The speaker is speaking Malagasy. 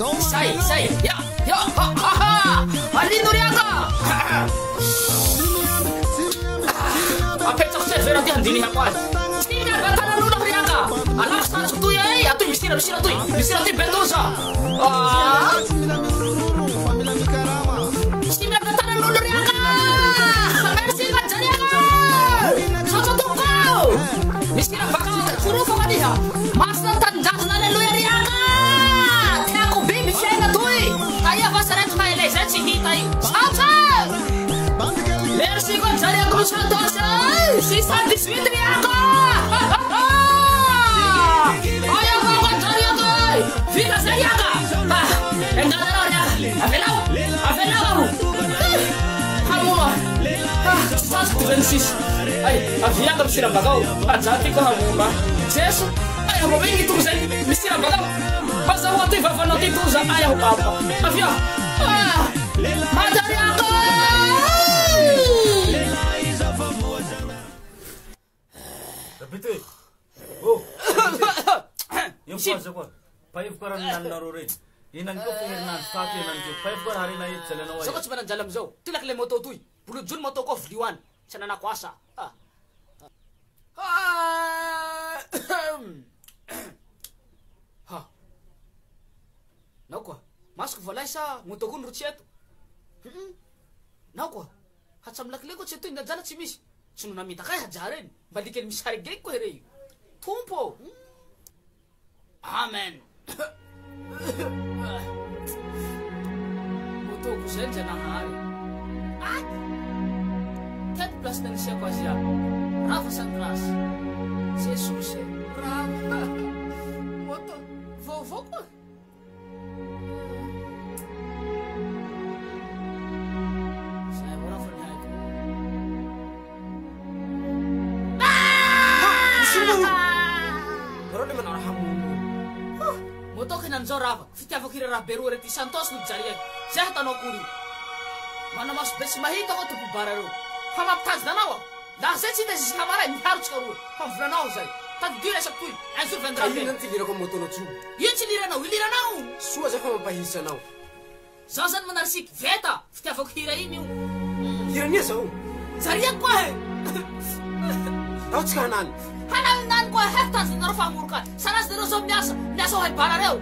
Sai, ya, ha. Ali Nuriaga. Apa cok saya verati handini apa? Tidak batana lu Nuriaga. Anak sana tu ya, tu mistira tu bendosa. Tidak batana lu Nuriaga. Merci Nuriaga. Satu tu kau. Mistira bakal suruh kau dia. Master tanjak nale lu Nuriaga. Aku baby saya tu. Ayah pasal itu mai lesa cihitai. Sabar. Merci Gonzalo Cruz Santos. Si Santi Switriaga. Ayah Gonzalo Cruz. Fica seriaga. Enggak ya. Afelau. Kamu mah. Santi Francis. Ay, afiya kam sira bagau. Ajati ko hamu mah. Sesu. Ayah mau bengi tu saya. Mistira bagau. Pas waktu Fafa nanti tu saya ayah papa. Afiya. Madari aku. Betul. Oh. Yang pas apa? Five koran nan narore. Inan ko pirnan sati nan jo. Five kor hari na it chalana wa. Sokot sebenarnya jalan jauh. Tilak le moto tui. Bulu jun moto ko fliwan. Sana kuasa. Nau ko. Masuk valaisa moto kun rucietu. Nau ko. Hatsam lak lego cetu inda jalan cimis. Sunu na mita kaya jaren. Balikin misari gay ko herei. Tumpo. Amen. Moto ko senja na hari. Ted plus dan siapa siya. Rafa Sandras. Jesus. Rafa. Moto. Vovo ko. Zora, fita fakira beru reti Santos nu jariek. Saya tano kuri. Mana mas besi mahito ko tu bararu. Hamap tas danawa. Da sensi desi kamara ni harus karu. Ham franau sai. Tad gira sakui. Ansur vendra. Kali nanti dira ko moto no chu. Yen cilira na wilira nau. Sua za kama pahisa nau. Sasan menarsik veta. Fita fakira ini. Hiranya sau. Jariek ko he. Tau chikanan. Hanan nan ko heftas nor famurka. Sanas dero som nyasa. Nyasa hai barareu.